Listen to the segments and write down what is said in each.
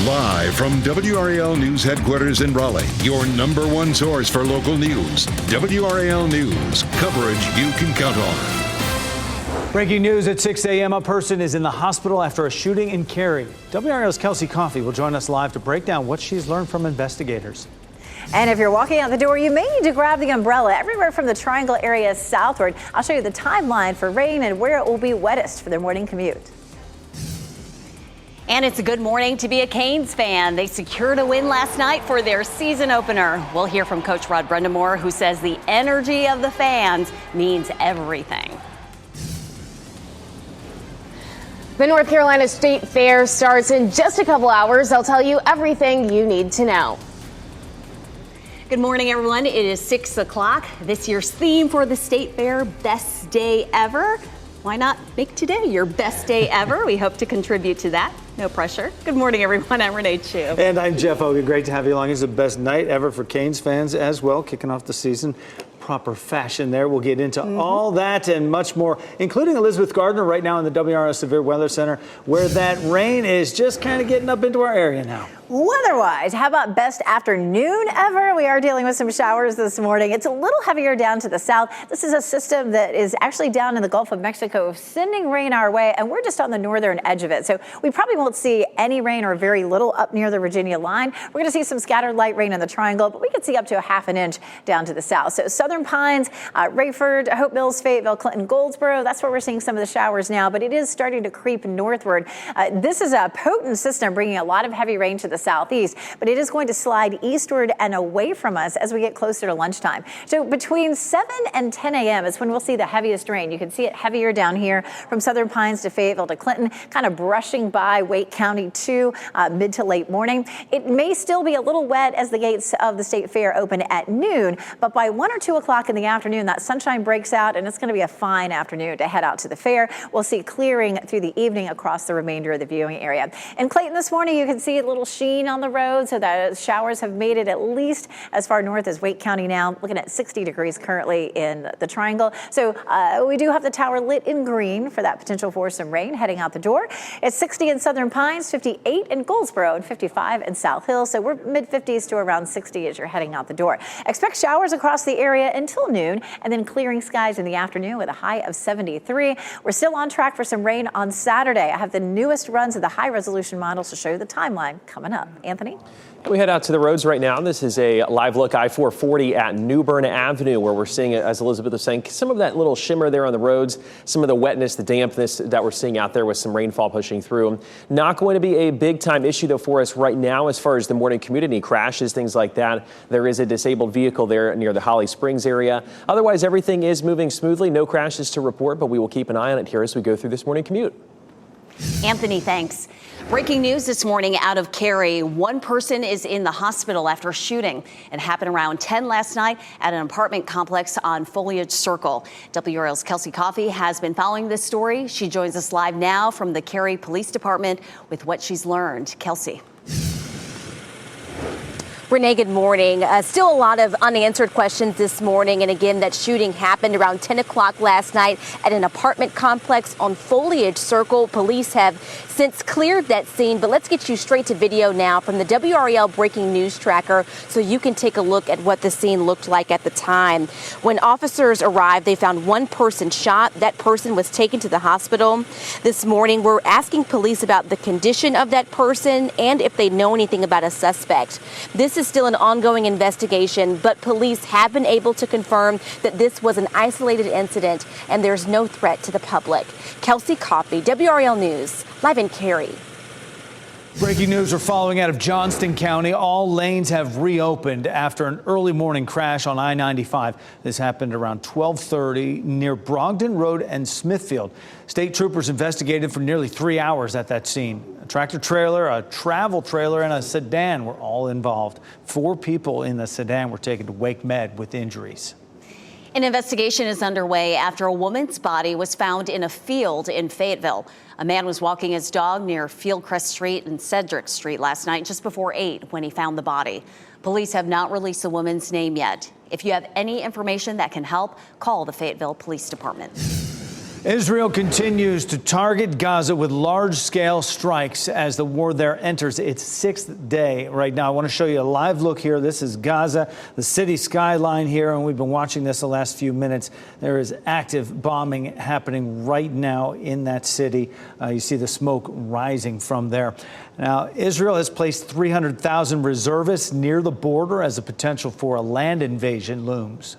Live from WRAL News Headquarters in Raleigh, your number one source for local news. WRAL News, coverage you can count on. Breaking news at 6 a.m. A person is in the hospital after a shooting in Cary. WRAL's Kelsey Coffey will join us live to break down what she's learned from investigators. And if you're walking out the door, you may need to grab the umbrella everywhere from the Triangle area southward. I'll show you the timeline for rain and where it will be wettest for their morning commute. And it's a good morning to be a Canes fan. They secured a win last night for their season opener. We'll hear from Coach Rod Brendamore, who says the energy of the fans means everything. The North Carolina State Fair starts in just a couple hours. I'll tell you everything you need to know. Good morning, everyone. It is 6 o'clock. This year's theme for the State Fair, Best Day Ever. Why not make today your best day ever? We hope to contribute to that. No pressure. Good morning, everyone. I'm Renee Chu. And I'm Jeff Hogan. Great to have you along. It's the best night ever for Canes fans as well, kicking off the season. Proper fashion there. We'll get into all that and much more, including Elizabeth Gardner right now in the WRAL Severe Weather Center, where that rain is just kind of getting up into our area now. Weather-wise, how about best afternoon ever? We are dealing with some showers this morning. It's a little heavier down to the south. This is a system that is actually down in the Gulf of Mexico sending rain our way, and we're just on the northern edge of it. So we probably won't see any rain or very little up near the Virginia line. We're going to see some scattered light rain in the Triangle, but we could see up to a half an inch down to the south. So Southern Pines, Rayford, Hope Mills, Fayetteville, Clinton, Goldsboro, that's where we're seeing some of the showers now, but it is starting to creep northward. This is a potent system bringing a lot of heavy rain to the southeast, but it is going to slide eastward and away from us as we get closer to lunchtime. So between 7 and 10 a.m. is when we'll see the heaviest rain. You can see it heavier down here from Southern Pines to Fayetteville to Clinton, kind of brushing by Wake County too, mid to late morning. It may still be a little wet as the gates of the State Fair open at noon, but by 1 or 2 o'clock in the afternoon, that sunshine breaks out and it's going to be a fine afternoon to head out to the fair. We'll see clearing through the evening across the remainder of the viewing area. In Clayton this morning, you can see a little sheen on the road, so that showers have made it at least as far north as Wake County now, looking at 60 degrees currently in the Triangle. So we do have the tower lit in green for that potential for some rain heading out the door. It's 60 in Southern Pines, 58 in Goldsboro, and 55 in South Hill. So we're mid-50s to around 60 as you're heading out the door. Expect showers across the area until noon, and then clearing skies in the afternoon with a high of 73. We're still on track for some rain on Saturday. I have the newest runs of the high-resolution models to show you the timeline coming up. Anthony? We head out to the roads right now. This is a live look I-440 at New Bern Avenue, where we're seeing, as Elizabeth was saying, some of that little shimmer there on the roads, some of the wetness, the dampness that we're seeing out there with some rainfall pushing through. Not going to be a big time issue, though, for us right now as far as the morning commute, any crashes, things like that. There is a disabled vehicle there near the Holly Springs area. Otherwise, everything is moving smoothly. No crashes to report, but we will keep an eye on it here as we go through this morning commute. Anthony, thanks. Breaking news this morning out of Cary. One person is in the hospital after a shooting. It happened around 10 last night at an apartment complex on Foliage Circle. WRAL's Kelsey Coffey has been following this story. She joins us live now from the Cary Police Department with what she's learned. Kelsey. Renee, good morning. Still a lot of unanswered questions this morning. And again, that shooting happened around 10 o'clock last night at an apartment complex on Foliage Circle. Police have since cleared that scene. But let's get you straight to video now from the WRAL breaking news tracker so you can take a look at what the scene looked like at the time. When officers arrived, they found one person shot. That person was taken to the hospital. This morning, we're asking police about the condition of that person and if they know anything about a suspect. This is still an ongoing investigation, but police have been able to confirm that this was an isolated incident and there's no threat to the public. Kelsey Coffey, WRAL News, live in Cary. Breaking news we're following out of Johnston County. All lanes have reopened after an early morning crash on I-95. This happened around 12:30 near Brogdon Road and Smithfield. State troopers investigated for nearly 3 hours at that scene. A tractor trailer, a travel trailer, and a sedan were all involved. 4 people in the sedan were taken to Wake Med with injuries. An investigation is underway after a woman's body was found in a field in Fayetteville. A man was walking his dog near Fieldcrest Street and Cedric Street last night just before 8 when he found the body. Police have not released the woman's name yet. If you have any information that can help, call the Fayetteville Police Department. Israel continues to target Gaza with large-scale strikes as the war there enters its 6th day right now. I want to show you a live look here. This is Gaza, the city skyline here, and we've been watching this the last few minutes. There is active bombing happening right now in that city. You see the smoke rising from there. Now, Israel has placed 300,000 reservists near the border as the potential for a land invasion looms.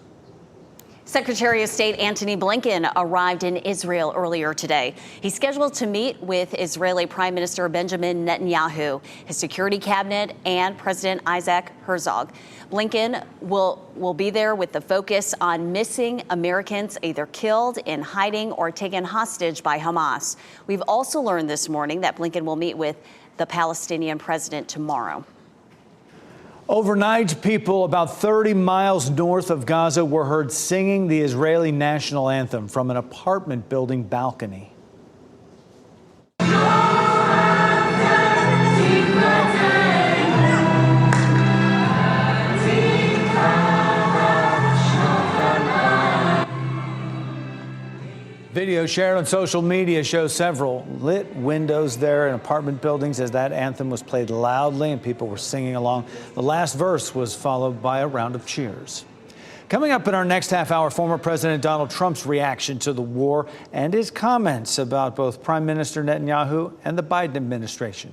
Secretary of State Antony Blinken arrived in Israel earlier today. He's scheduled to meet with Israeli Prime Minister Benjamin Netanyahu, his security cabinet, and President Isaac Herzog. Blinken will be there with the focus on missing Americans either killed, in hiding, or taken hostage by Hamas. We've also learned this morning that Blinken will meet with the Palestinian president tomorrow. Overnight, people about 30 miles north of Gaza were heard singing the Israeli national anthem from an apartment building balcony. Video shared on social media shows several lit windows there in apartment buildings as that anthem was played loudly and people were singing along. The last verse was followed by a round of cheers. Coming up in our next half hour, former President Donald Trump's reaction to the war and his comments about both Prime Minister Netanyahu and the Biden administration.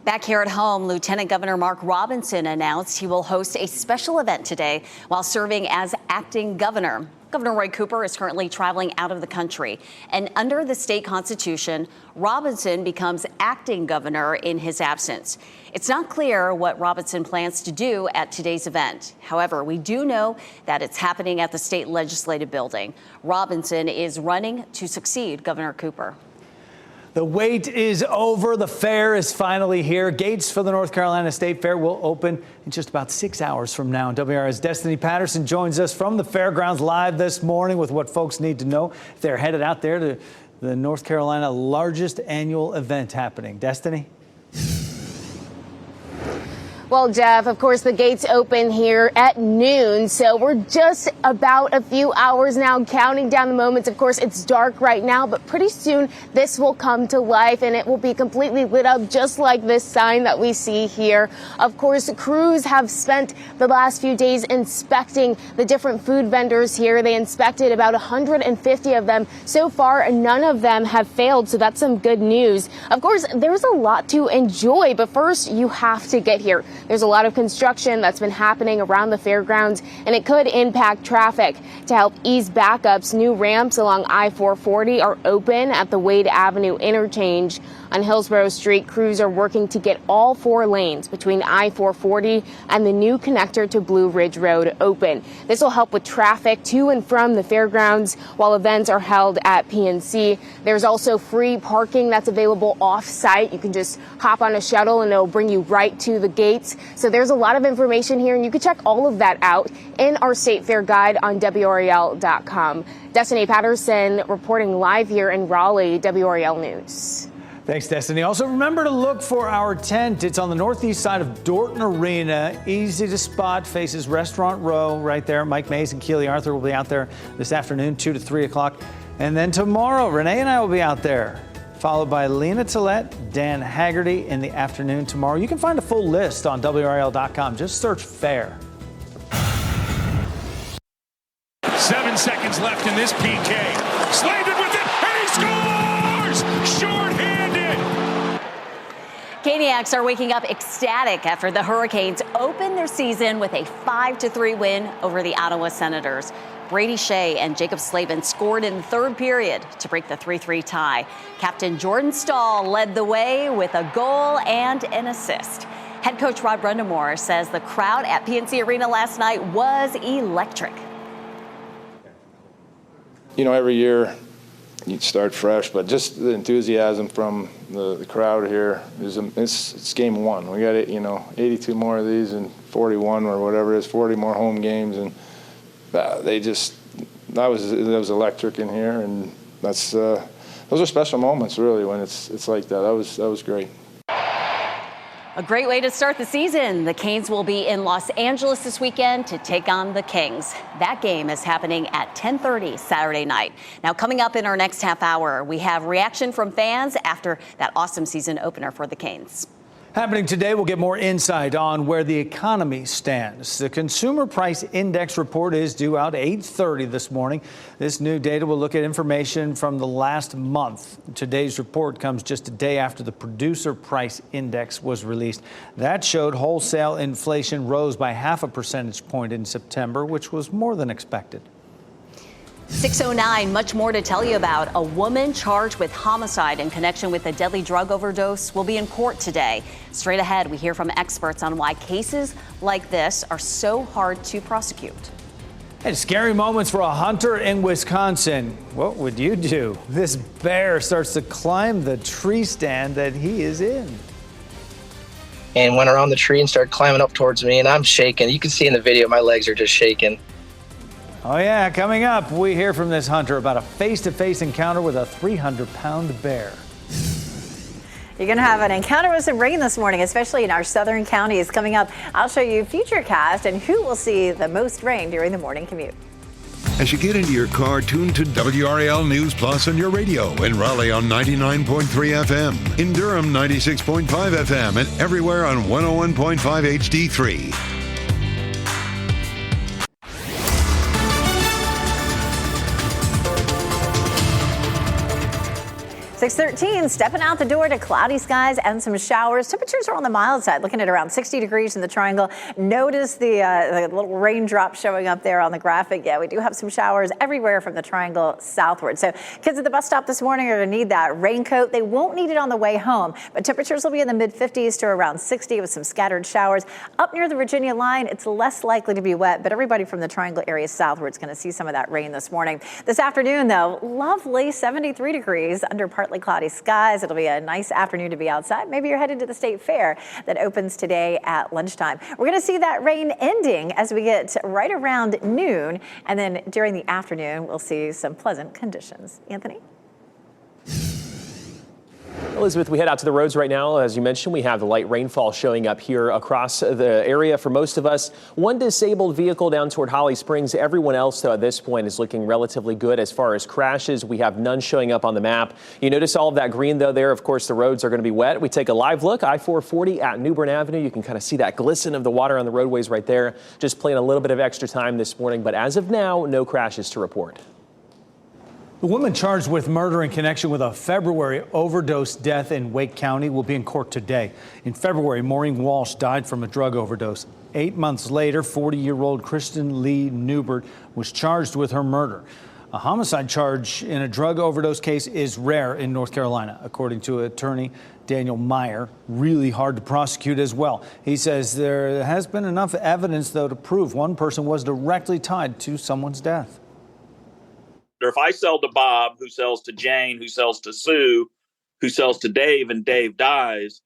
Back here at home, Lieutenant Governor Mark Robinson announced he will host a special event today while serving as acting governor. Governor Roy Cooper is currently traveling out of the country, and under the state constitution, Robinson becomes acting governor in his absence. It's not clear what Robinson plans to do at today's event. However, we do know that it's happening at the state legislative building. Robinson is running to succeed Governor Cooper. The wait is over. The fair is finally here. Gates for the North Carolina State Fair will open in just about 6 hours from now. WRAL's Destiny Patterson joins us from the fairgrounds live this morning with what folks need to know if they're headed out there to the North Carolina largest annual event happening. Destiny? Well, Jeff, of course, the gates open here at noon, so we're just about a few hours now counting down the moments. Of course, it's dark right now, but pretty soon this will come to life and it will be completely lit up just like this sign that we see here. Of course, crews have spent the last few days inspecting the different food vendors here. They inspected about 150 of them. So far, none of them have failed, so that's some good news. Of course, there's a lot to enjoy, but first you have to get here. There's a lot of construction that's been happening around the fairgrounds, and it could impact traffic. To help ease backups, new ramps along I-440 are open at the Wade Avenue interchange. On Hillsborough Street, crews are working to get all 4 lanes between I-440 and the new connector to Blue Ridge Road open. This will help with traffic to and from the fairgrounds while events are held at PNC. There's also free parking that's available off-site. You can just hop on a shuttle and it'll bring you right to the gates. So there's a lot of information here, and you can check all of that out in our State Fair Guide on WRAL.com. Destiny Patterson reporting live here in Raleigh, WRAL News. Thanks, Destiny. Also, remember to look for our tent. It's on the northeast side of Dorton Arena. Easy to spot, faces Restaurant Row right there. Mike Mays and Keely Arthur will be out there this afternoon, 2 to 3 o'clock. And then tomorrow, Renee and I will be out there, followed by Lena Tillett, Dan Haggerty in the afternoon tomorrow. You can find a full list on WRAL.com. Just search fair. 7 seconds left in this PK. Slavin with it, and he scores! Shorthanded! Caniacs are waking up ecstatic after the Hurricanes opened their season with a 5-3 win over the Ottawa Senators. Brady Shea and Jacob Slavin scored in the third period to break the 3-3 tie. Captain Jordan Stahl led the way with a goal and an assist. Head coach Rod Brundamore says the crowd at PNC Arena last night was electric. You know, every year you start fresh, but just the enthusiasm from the crowd here it's game one. We got 82 more of these and 41 or whatever it is, 40 more home games, and that was electric in here, and those are special moments really when it's like that. That was great. A great way to start the season. The Canes will be in Los Angeles this weekend to take on the Kings. That game is happening at 10:30 Saturday night. Now, coming up in our next half hour, we have reaction from fans after that awesome season opener for the Canes. Happening today, we'll get more insight on where the economy stands. The Consumer Price Index report is due out 8:30 this morning. This new data will look at information from the last month. Today's report comes just a day after the Producer Price Index was released. That showed wholesale inflation rose by 0.5 percentage point in September, which was more than expected. 6:09, much more to tell you about. A woman charged with homicide in connection with a deadly drug overdose will be in court today. Straight ahead, we hear from experts on why cases like this are so hard to prosecute. And scary moments for a hunter in Wisconsin. What would you do? This bear starts to climb the tree stand that he is in. And went around the tree and started climbing up towards me, and I'm shaking. You can see in the video my legs are just shaking. Oh, yeah. Coming up, we hear from this hunter about a face-to-face encounter with a 300-pound bear. You're going to have an encounter with some rain this morning, especially in our southern counties. Coming up, I'll show you Futurecast and who will see the most rain during the morning commute. As you get into your car, tune to WRAL News Plus on your radio. In Raleigh on 99.3 FM. In Durham, 96.5 FM. And everywhere on 101.5 HD3. 6:13, stepping out the door to cloudy skies and some showers. Temperatures are on the mild side, looking at around 60 degrees in the triangle. Notice the little raindrop showing up there on the graphic. Yeah, we do have some showers everywhere from the triangle southward. So kids at the bus stop this morning are going to need that raincoat. They won't need it on the way home, but temperatures will be in the mid-50s to around 60 with some scattered showers. Up near the Virginia line, it's less likely to be wet, but everybody from the triangle area southward is going to see some of that rain this morning. This afternoon, though, lovely 73 degrees under partly cloudy skies. It'll be a nice afternoon to be outside. Maybe you're headed to the state fair that opens today at lunchtime. We're going to see that rain ending as we get right around noon. And then during the afternoon, we'll see some pleasant conditions. Anthony? Elizabeth, we head out to the roads right now. As you mentioned, we have the light rainfall showing up here across the area for most of us. One disabled vehicle down toward Holly Springs. Everyone else, though, at this point is looking relatively good as far as crashes. We have none showing up on the map. You notice all of that green, though, there. Of course, the roads are going to be wet. We take a live look. I-440 at New Bern Avenue. You can kind of see that glisten of the water on the roadways right there. Just playing a little bit of extra time this morning. But as of now, no crashes to report. The woman charged with murder in connection with a February overdose death in Wake County will be in court today. In February, Maureen Walsh died from a drug overdose. 8 months later, 40-year-old Kristen Lee Newbert was charged with her murder. A homicide charge in a drug overdose case is rare in North Carolina, according to attorney Daniel Meyer. Really hard to prosecute as well. He says there has been enough evidence, though, to prove one person was directly tied to someone's death. If I sell to Bob, who sells to Jane, who sells to Sue, who sells to Dave, and Dave dies,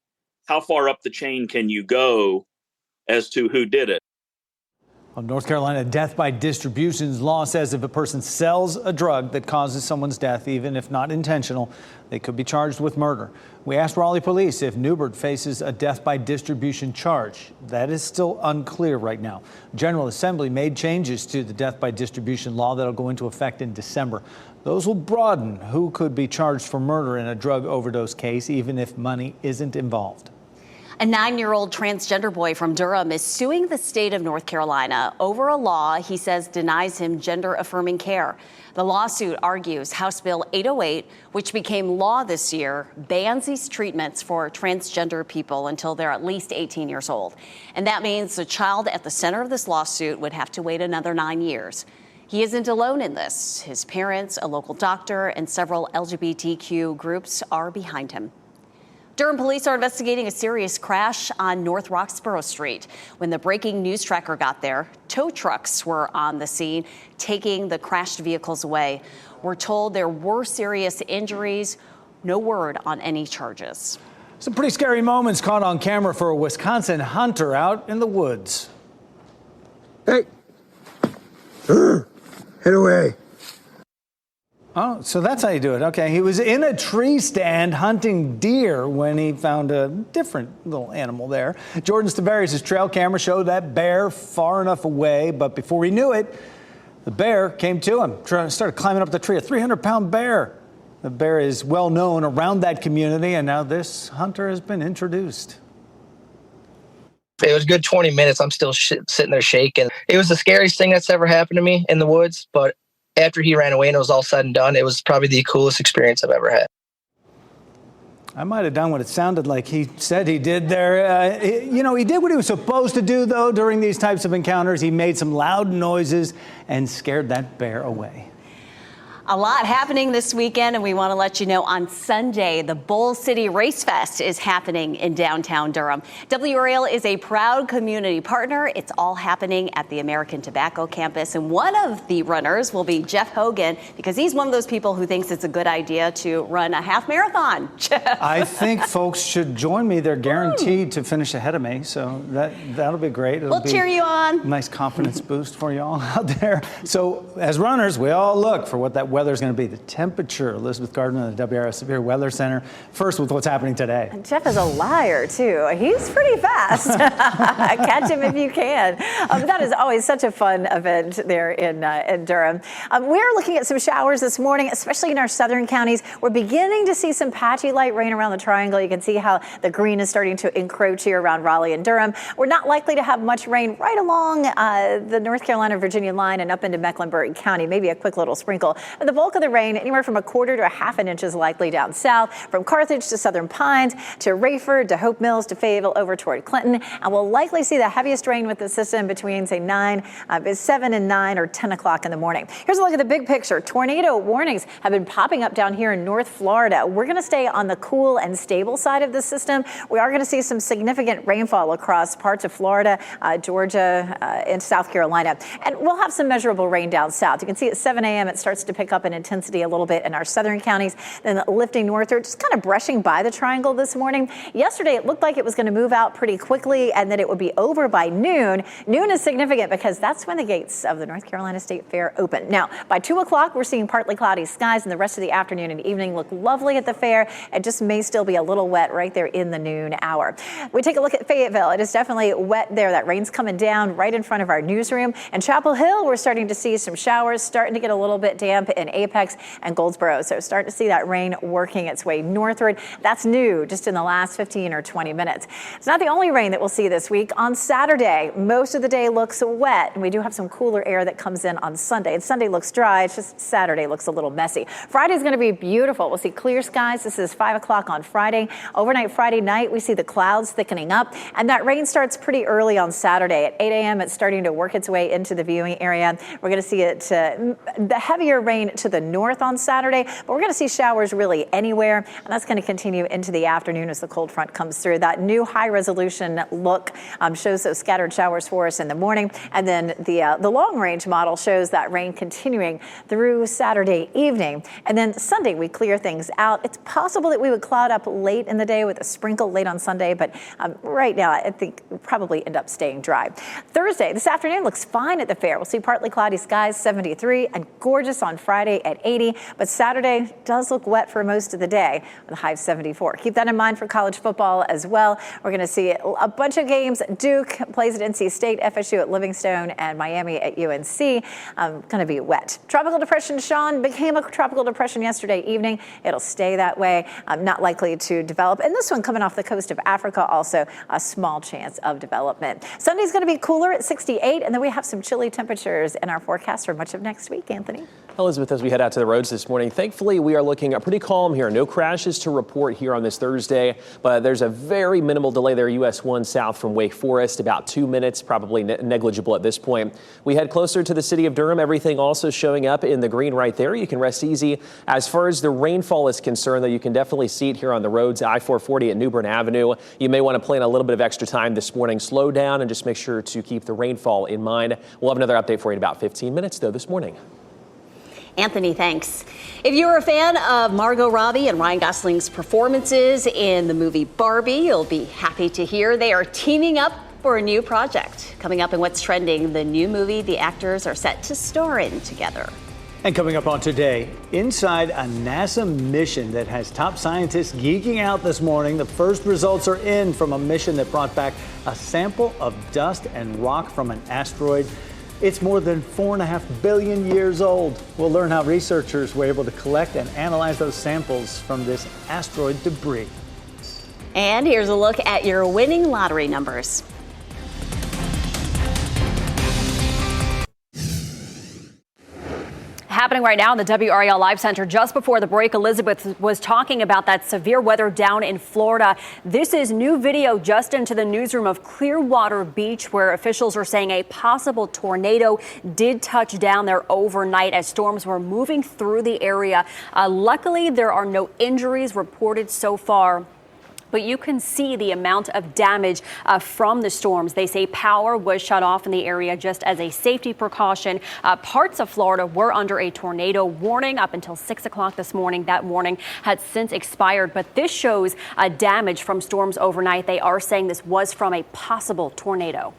how far up the chain can you go as to who did it? Well, North Carolina death by distribution law says if a person sells a drug that causes someone's death, even if not intentional, they could be charged with murder. We asked Raleigh police if Newbert faces a death by distribution charge. That is still unclear right now. General Assembly made changes to the death by distribution law that'll go into effect in December. Those will broaden who could be charged for murder in a drug overdose case, even if money isn't involved. A 9-year-old transgender boy from Durham is suing the state of North Carolina over a law he says denies him gender-affirming care. The lawsuit argues House Bill 808, which became law this year, bans these treatments for transgender people until they're at least 18 years old. And that means the child at the center of this lawsuit would have to wait another 9 years. He isn't alone in this. His parents, a local doctor, and several LGBTQ groups are behind him. Durham police are investigating a serious crash on North Roxborough Street. When the breaking news tracker got there, tow trucks were on the scene, taking the crashed vehicles away. We're told there were serious injuries. No word on any charges. Some pretty scary moments caught on camera for a Wisconsin hunter out in the woods. Hey, head away. Oh, so that's how you do it. Okay. He was in a tree stand hunting deer when he found a different little animal there. Jordan Stavarius' trail camera showed that bear far enough away, but before he knew it, the bear came to him, started climbing up the tree, a 300-pound bear. The bear is well known around that community, and now this hunter has been introduced. It was a good 20 minutes. I'm still sitting there shaking. It was the scariest thing that's ever happened to me in the woods, but after he ran away and it was all said and done, it was probably the coolest experience I've ever had. I might have done what it sounded like he said he did there. He did what he was supposed to do, though, during these types of encounters. He made some loud noises and scared that bear away. A lot happening this weekend, and we want to let you know on Sunday, the Bull City Race Fest is happening in downtown Durham. WRAL is a proud community partner. It's all happening at the American Tobacco campus, and one of the runners will be Jeff Hogan, because he's one of those people who thinks it's a good idea to run a half marathon. I think folks should join me. They're guaranteed to finish ahead of me, so that'll be great. We'll cheer you on. Nice confidence boost for you all out there. So as runners, we all look for what that weather is going to be. The temperature. Elizabeth Gardner of the WRAL Severe Weather Center. First with what's happening today. And Jeff is a liar, too. He's pretty fast. Catch him if you can. That is always such a fun event there in Durham. We're looking at some showers this morning, especially in our southern counties. We're beginning to see some patchy light rain around the triangle. You can see how the green is starting to encroach here around Raleigh and Durham. We're not likely to have much rain right along the North Carolina-Virginia line and up into Mecklenburg County. Maybe a quick little sprinkle. But the bulk of the rain, anywhere from 1/4 to 1/2 an inch, is likely down south, from Carthage to Southern Pines to Rayford to Hope Mills to Fayetteville over toward Clinton. And we'll likely see the heaviest rain with the system between, say, 7 and 9 or 10 o'clock in the morning. Here's a look at the big picture. Tornado warnings have been popping up down here in North Florida. We're going to stay on the cool and stable side of the system. We are going to see some significant rainfall across parts of Florida, Georgia, and South Carolina. And we'll have some measurable rain down south. You can see at 7 a.m. it starts to pick up in intensity a little bit in our southern counties, then lifting northward, just kind of brushing by the triangle this morning. Yesterday, it looked like it was going to move out pretty quickly and that it would be over by noon. Noon is significant because that's when the gates of the North Carolina State Fair open. Now, by 2 o'clock, we're seeing partly cloudy skies, and the rest of the afternoon and evening look lovely at the fair. It just may still be a little wet right there in the noon hour. We take a look at Fayetteville. It is definitely wet there. That rain's coming down right in front of our newsroom. And Chapel Hill, we're starting to see some showers, starting to get a little bit damp in Apex and Goldsboro. So starting to see that rain working its way northward. That's new just in the last 15 or 20 minutes. It's not the only rain that we'll see this week. On Saturday, most of the day looks wet, and we do have some cooler air that comes in on Sunday. And Sunday looks dry. It's just Saturday looks a little messy. Friday's going to be beautiful. We'll see clear skies. This is 5 o'clock on Friday. Overnight Friday night, we see the clouds thickening up, and that rain starts pretty early on Saturday. At 8 a.m., it's starting to work its way into the viewing area. We're going to see it, the heavier rain to the north on Saturday, but we're going to see showers really anywhere, and that's going to continue into the afternoon as the cold front comes through. That new high-resolution look shows those scattered showers for us in the morning, and then the long-range model shows that rain continuing through Saturday evening. And then Sunday, we clear things out. It's possible that we would cloud up late in the day with a sprinkle late on Sunday, but right now, I think we'll probably end up staying dry. Thursday, this afternoon looks fine at the fair. We'll see partly cloudy skies, 73, and gorgeous on Friday at 80, but Saturday does look wet for most of the day with a high of 74. Keep that in mind for college football as well. We're going to see a bunch of games. Duke plays at NC State, FSU at Livingstone, and Miami at UNC. Going to be wet. Tropical depression Sean became a tropical depression yesterday evening. It'll stay that way. Not likely to develop. And this one coming off the coast of Africa, also a small chance of development. Sunday's going to be cooler at 68, and then we have some chilly temperatures in our forecast for much of next week. Anthony? Elizabeth, as we head out to the roads this morning, thankfully we are looking pretty calm here. No crashes to report here on this Thursday, but there's a very minimal delay there. US 1 south from Wake Forest, about 2 minutes, probably negligible at this point. We head closer to the city of Durham. Everything also showing up in the green right there. You can rest easy. As far as the rainfall is concerned, though, you can definitely see it here on the roads. I-440 at New Bern Avenue. You may want to plan a little bit of extra time this morning. Slow down and just make sure to keep the rainfall in mind. We'll have another update for you in about 15 minutes, though, this morning. Anthony, thanks. If you're a fan of Margot Robbie and Ryan Gosling's performances in the movie Barbie, you'll be happy to hear they are teaming up for a new project. Coming up in What's Trending, the new movie the actors are set to star in together. And coming up on Today, inside a NASA mission that has top scientists geeking out this morning. The first results are in from a mission that brought back a sample of dust and rock from an asteroid. It's more than 4.5 billion years old. We'll learn how researchers were able to collect and analyze those samples from this asteroid debris. And here's a look at your winning lottery numbers. Happening right now in the WRAL Live Center. Just before the break, Elizabeth was talking about that severe weather down in Florida. This is new video just into the newsroom of Clearwater Beach, where officials are saying a possible tornado did touch down there overnight as storms were moving through the area. Luckily, there are no injuries reported so far. But you can see the amount of damage from the storms. They say power was shut off in the area just as a safety precaution. Parts of Florida were under a tornado warning up until 6 o'clock this morning. That warning had since expired, but this shows damage from storms overnight. They are saying this was from a possible tornado.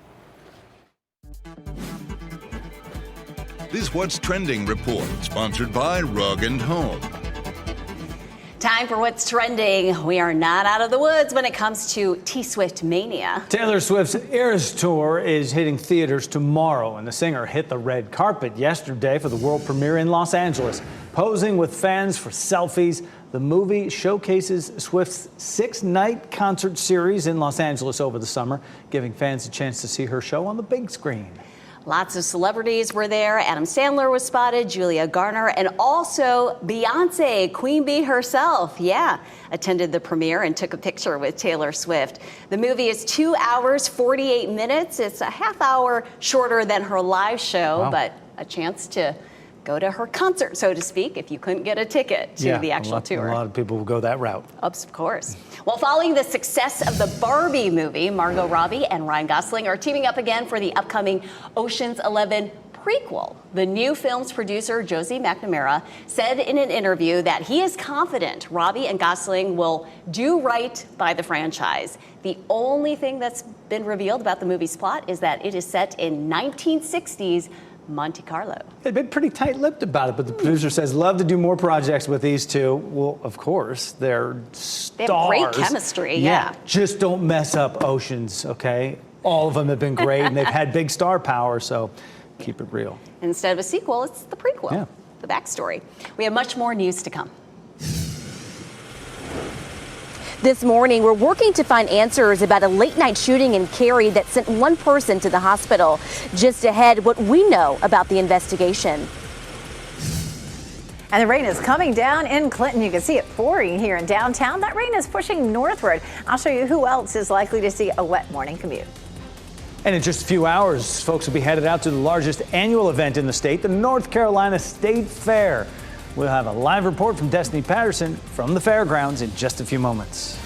This What's Trending report, sponsored by Rug & Home. Time for What's Trending. We are not out of the woods when it comes to T-Swift mania. Taylor Swift's Eras Tour is hitting theaters tomorrow, and the singer hit the red carpet yesterday for the world premiere in Los Angeles. Posing with fans for selfies, the movie showcases Swift's 6-night concert series in Los Angeles over the summer, giving fans a chance to see her show on the big screen. Lots of celebrities were there. Adam Sandler was spotted, Julia Garner, and also Beyonce, Queen Bee herself, attended the premiere and took a picture with Taylor Swift. The movie is 2 hours, 48 minutes. It's a half hour shorter than her live show, but a chance to go to her concert, so to speak, if you couldn't get a ticket to the actual tour. A lot of people will go that route. Of course. Well, following the success of the Barbie movie, Margot Robbie and Ryan Gosling are teaming up again for the upcoming Ocean's 11 prequel. The new film's producer, Josie McNamara, said in an interview that he is confident Robbie and Gosling will do right by the franchise. The only thing that's been revealed about the movie's plot is that it is set in 1960s Monte Carlo. They've been pretty tight-lipped about it, but the producer says love to do more projects with these two. Well, of course, they're stars. They have great chemistry, Just don't mess up Oceans, okay? All of them have been great, and they've had big star power, so keep it real. Instead of a sequel, it's the prequel, the backstory. We have much more news to come. This morning, we're working to find answers about a late-night shooting in Cary that sent one person to the hospital. Just ahead, what we know about the investigation. And the rain is coming down in Clinton. You can see it pouring here in downtown. That rain is pushing northward. I'll show you who else is likely to see a wet morning commute. And in just a few hours, folks will be headed out to the largest annual event in the state, the North Carolina State Fair. We'll have a live report from Destiny Patterson from the fairgrounds in just a few moments.